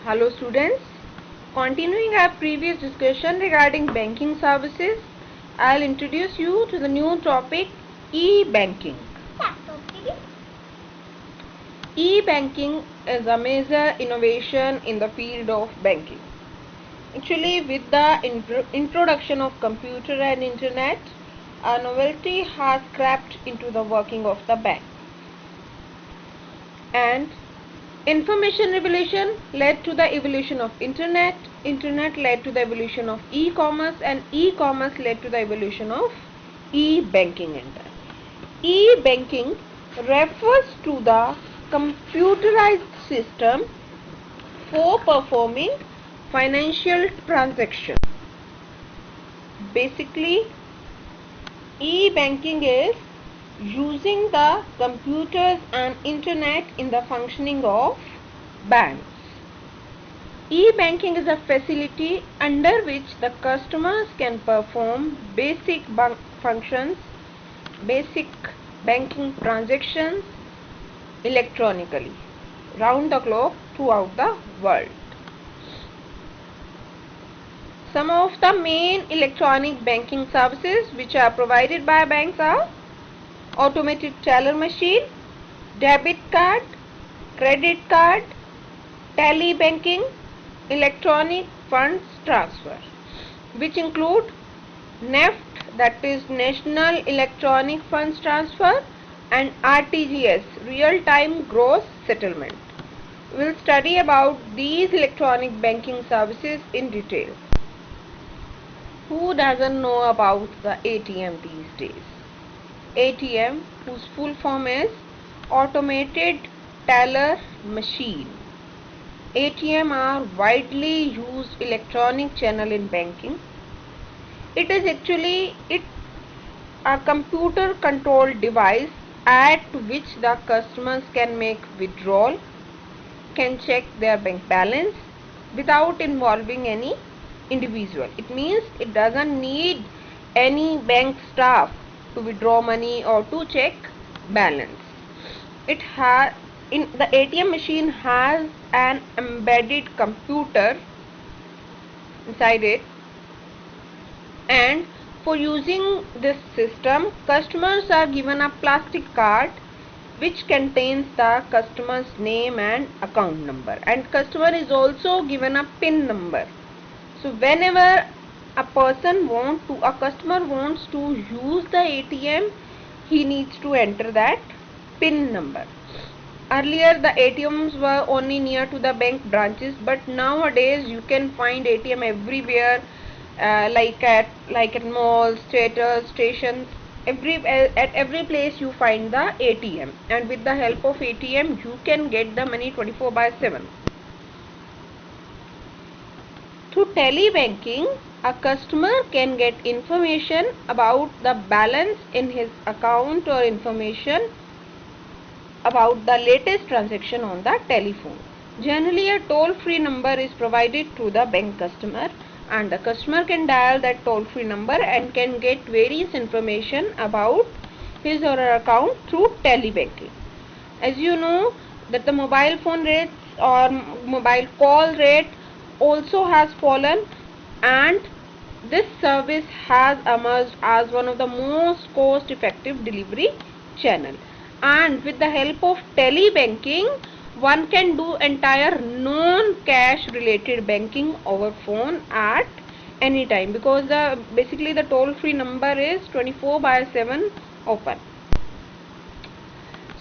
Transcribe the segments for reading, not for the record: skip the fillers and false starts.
Hello students, continuing our previous discussion regarding banking services, I'll introduce you to the new topic e-banking. E-banking is a major innovation in the field of banking. Actually, with the introduction of computer and internet, a novelty has crept into the working of the bank. And information revolution led to the evolution of internet led to the evolution of e-commerce, and e-commerce led to the evolution of e-banking. E-banking refers to the computerized system for performing financial transactions. Basically, e-banking is using the computers and internet in the functioning of banks. E-banking is a facility under which the customers can perform basic functions, basic banking transactions electronically, round the clock throughout the world. Some of the main electronic banking services which are provided by banks are automated teller machine, debit card, credit card, tele-banking, electronic funds transfer, which include NEFT, that is National Electronic Funds Transfer, and RTGS, real-time gross settlement. We will study about these electronic banking services in detail. Who doesn't know about the ATM these days? ATM, whose full form is Automated Teller Machine. ATM are widely used electronic channel in banking. It is actually a computer controlled device at which the customers can make withdrawal, can check their bank balance without involving any individual. It means it doesn't need any bank staff to withdraw money or to check balance. The ATM machine has an embedded computer inside it, and for using this system, customers are given a plastic card which contains the customer's name and account number, and customer is also given a PIN number. So whenever a customer wants to use the ATM, he needs to enter that PIN number. Earlier the ATMs were only near to the bank branches, but nowadays you can find ATM everywhere, like at malls, theaters, stations. At every place you find the ATM, and with the help of ATM you can get the money 24/7. Through tele-banking, a customer can get information about the balance in his account or information about the latest transaction on the telephone. Generally, a toll-free number is provided to the bank customer, and the customer can dial that toll-free number and can get various information about his or her account through tele-banking. As you know that the mobile phone rates or mobile call rate also has fallen, and this service has emerged as one of the most cost-effective delivery channel. And with the help of tele-banking, one can do entire non-cash related banking over phone at any time, because basically the toll-free number is 24/7 open.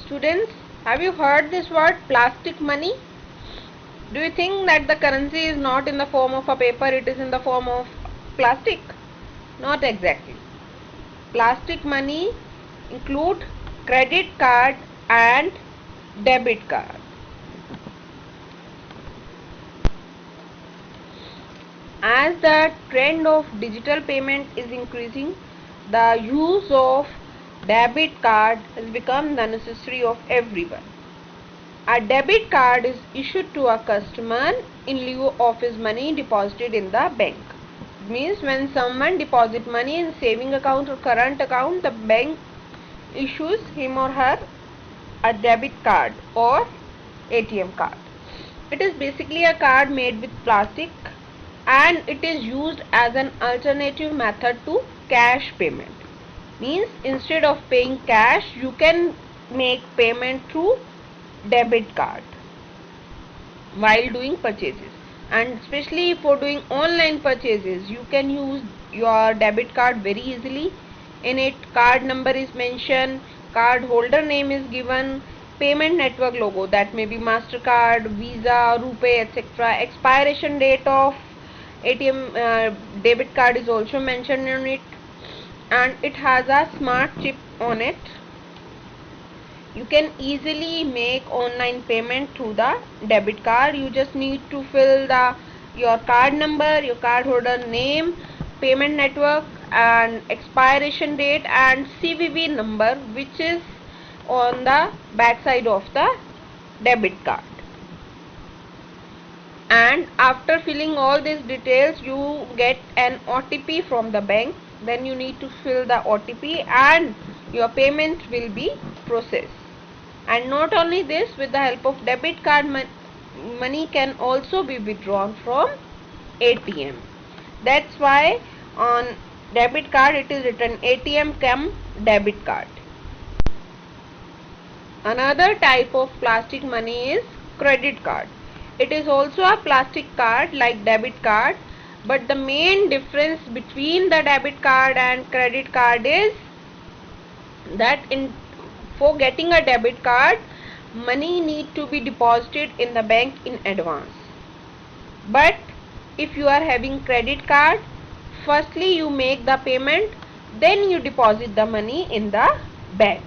Students, have you heard this word plastic money? Do you think that the currency is not in the form of a paper, it is in the form of plastic? Not exactly. Plastic money include credit card and debit card. As the trend of digital payment is increasing, the use of debit card has become the necessity of everyone. A debit card is issued to a customer in lieu of his money deposited in the bank. It means when someone deposits money in saving account or current account, the bank issues him or her a debit card or ATM card. It is basically a card made with plastic and it is used as an alternative method to cash payment. Means instead of paying cash, you can make payment through debit card while doing purchases, and especially for doing online purchases you can use your debit card very easily. In it, card number is mentioned, card holder name is given, payment network logo, that may be Mastercard, Visa, Rupee, etc. Expiration date of ATM debit card is also mentioned on it, and it has a smart chip on it. You can easily make online payment through the debit card. You just need to fill your card number, your card holder name, payment network and expiration date and CVV number, which is on the back side of the debit card. And after filling all these details, you get an OTP from the bank. Then you need to fill the OTP and your payment will be processed. And not only this, with the help of debit card, money can also be withdrawn from ATM. That's why on debit card it is written ATM cum debit card. Another type of plastic money is credit card. It is also a plastic card like debit card, but the main difference between the debit card and credit card is that for getting a debit card, money need to be deposited in the bank in advance. But if you are having credit card, firstly you make the payment, then you deposit the money in the bank.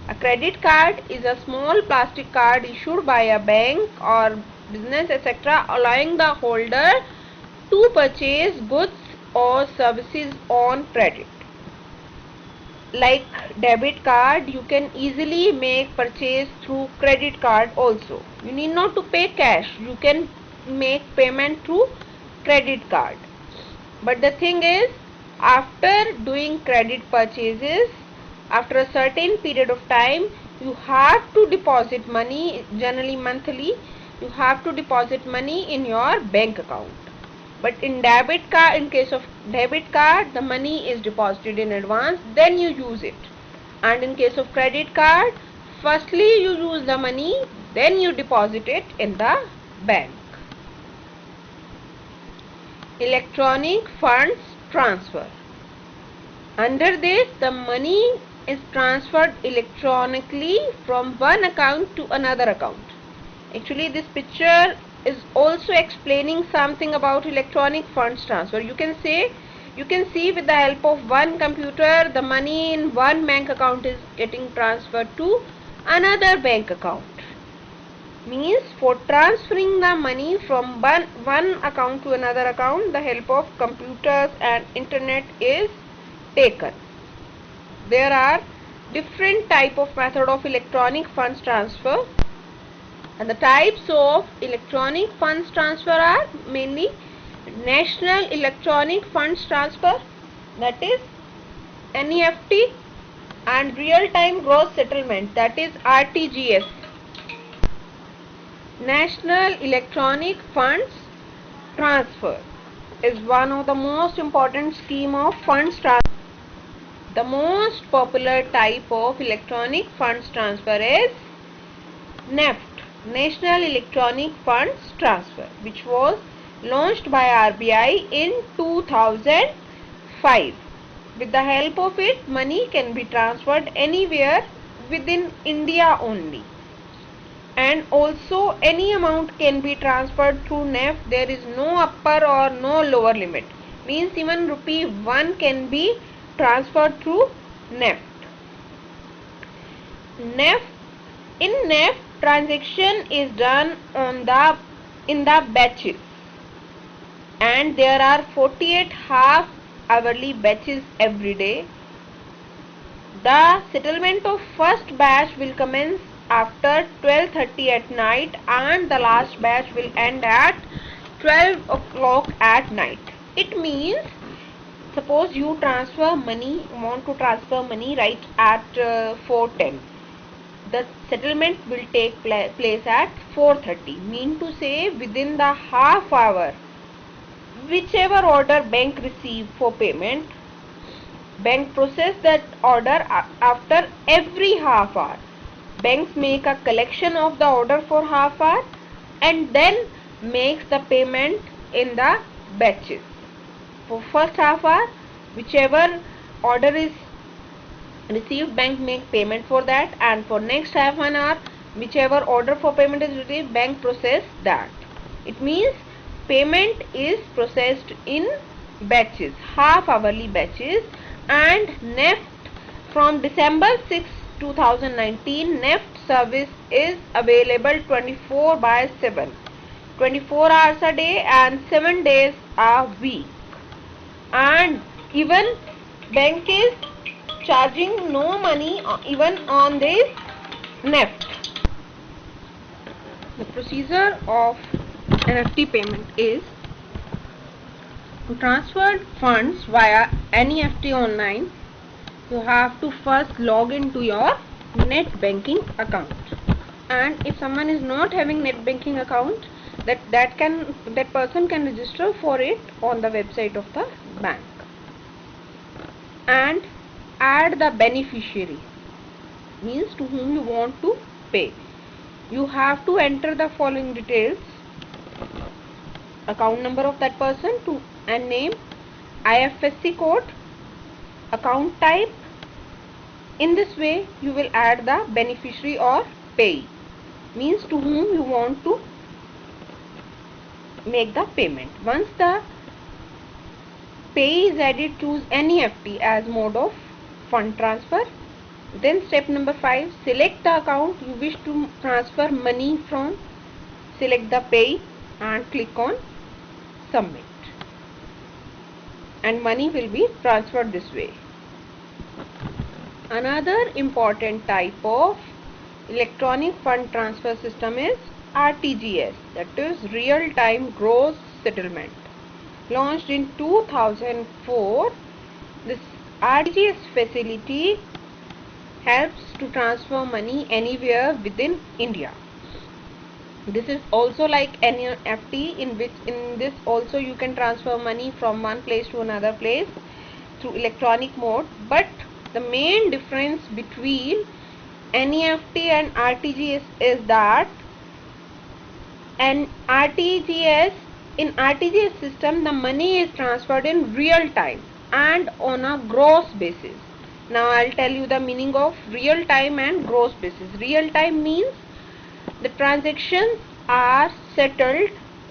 A credit card is a small plastic card issued by a bank or business etc., allowing the holder to purchase goods or services on credit. Like debit card, you can easily make purchase through credit card also. You need not to pay cash, you can make payment through credit card. But the thing is, after doing credit purchases, after a certain period of time, you have to deposit money, generally monthly, you have to deposit money in your bank account. But in debit card, in case of debit card, the money is deposited in advance, then you use it. And in case of credit card, firstly you use the money, then you deposit it in the bank. Electronic funds transfer. Under this, the money is transferred electronically from one account to another account. Actually, this picture is also explaining something about electronic funds transfer. You can see with the help of one computer, the money in one bank account is getting transferred to another bank account. Means for transferring the money from one account to another account, the help of computers and internet is taken. There are different type of method of electronic funds transfer, and the types of electronic funds transfer are mainly National Electronic Funds Transfer, that is NEFT, and real time gross settlement, that is RTGS. National Electronic Funds Transfer is one of the most important scheme of funds transfer. The most popular type of electronic funds transfer is NEFT, National Electronic Funds Transfer, which was launched by RBI in 2005. With the help of it, money can be transferred anywhere within India only. And also any amount can be transferred through NEFT. There is no upper or no lower limit. Means even ₹1 can be transferred through NEFT. In NEFT, transaction is done in the batches, and there are 48 half hourly batches every day. The settlement of first batch will commence after 12:30 at night and the last batch will end at 12 o'clock at night. It means, suppose you want to transfer money right at 4:10. the settlement will take place at 4:30. Mean to say within the half hour, whichever order bank receive for payment, bank process that order after every half hour. Banks make a collection of the order for half hour and then makes the payment in the batches. For first half hour, whichever order is received, bank make payment for that, and for next half an hour, whichever order for payment is received, bank process that. It means payment is processed in batches, half hourly batches. And NEFT from December 6, 2019, NEFT service is available 24/7, 24 hours a day and 7 days a week. And even bank is charging no money even on this NEFT. The procedure of NEFT payment is to transfer funds via NEFT online. You have to first log into your net banking account, and if someone is not having net banking account, that person can register for it on the website of the bank and add the beneficiary, means to whom you want to pay. You have to enter the following details: account number of that person and name, IFSC code, account type. In this way you will add the beneficiary or payee, means to whom you want to make the payment. Once the payee is added, choose NEFT as mode of fund transfer. Then step number 5, select the account you wish to transfer money from. Select the payee and click on submit, and money will be transferred this way. Another important type of electronic fund transfer system is RTGS, that is real time gross settlement. Launched in 2004, this RTGS facility helps to transfer money anywhere within India. This is also like NEFT, in this also you can transfer money from one place to another place through electronic mode. But the main difference between NEFT and RTGS is that in RTGS system the money is transferred in real time and on a gross basis. Now I'll tell you the meaning of real time and gross basis. Real time means the transactions are settled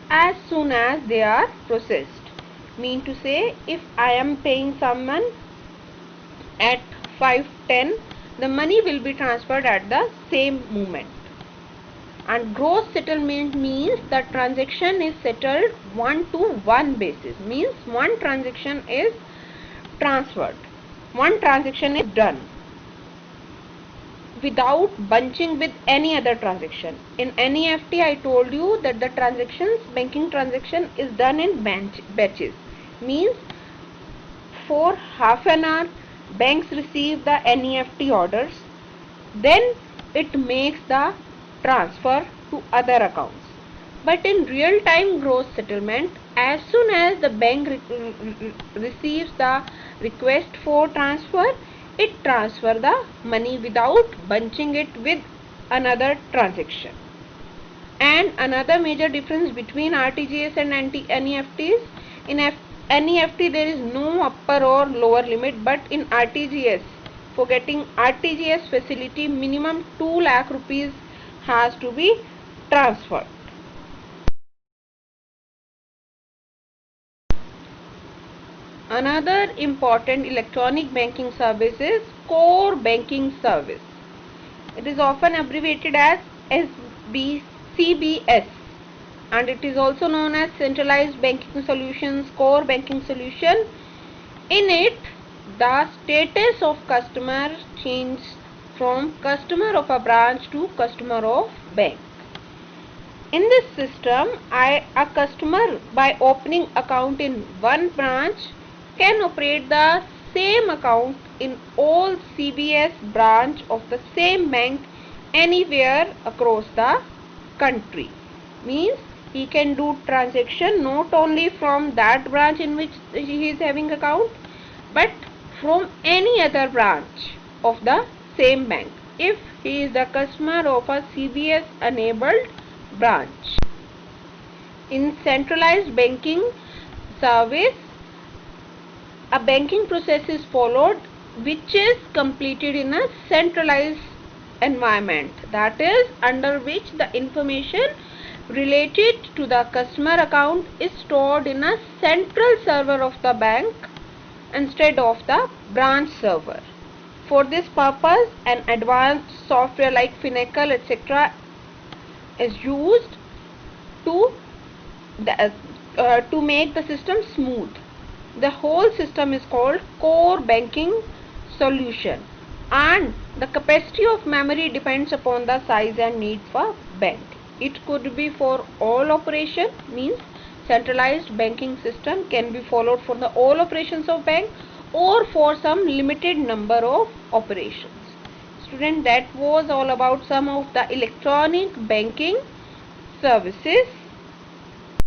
as soon as they are processed. Mean to say, if I am paying someone at 5:10, the money will be transferred at the same moment. And gross settlement means the transaction is settled 1-to-1 basis, means one transaction is transferred, one transaction is done without bunching with any other transaction. In NEFT I told you that the banking transaction is done in batches, means for half an hour banks receive the NEFT orders, then it makes the transfer to other accounts. But in real time gross settlement, as soon as the bank receives the request for transfer, it transfers the money without bunching it with another transaction. And another major difference between RTGS and NEFT is, in NEFT there is no upper or lower limit, but in RTGS, for getting RTGS facility, minimum 2 lakh rupees has to be transferred. Another important electronic banking service is core banking service. It is often abbreviated as CBS, and it is also known as centralized banking solutions, core banking solution. In it, the status of customer changes from customer of a branch to customer of bank. In this system, a customer, by opening account in one branch, can operate the same account in all CBS branch of the same bank anywhere across the country. Means he can do transaction not only from that branch in which he is having account, but from any other branch of the same bank if he is the customer of a CBS enabled branch. In centralized banking service, a banking process is followed which is completed in a centralized environment, that is under which the information related to the customer account is stored in a central server of the bank instead of the branch server. For this purpose, an advanced software like Finacle etc. is used to make the system smooth. The whole system is called core banking solution, and the capacity of memory depends upon the size and need for bank. It could be for all operation, means centralized banking system can be followed for the all operations of bank or for some limited number of operations. Student, that was all about some of the electronic banking services.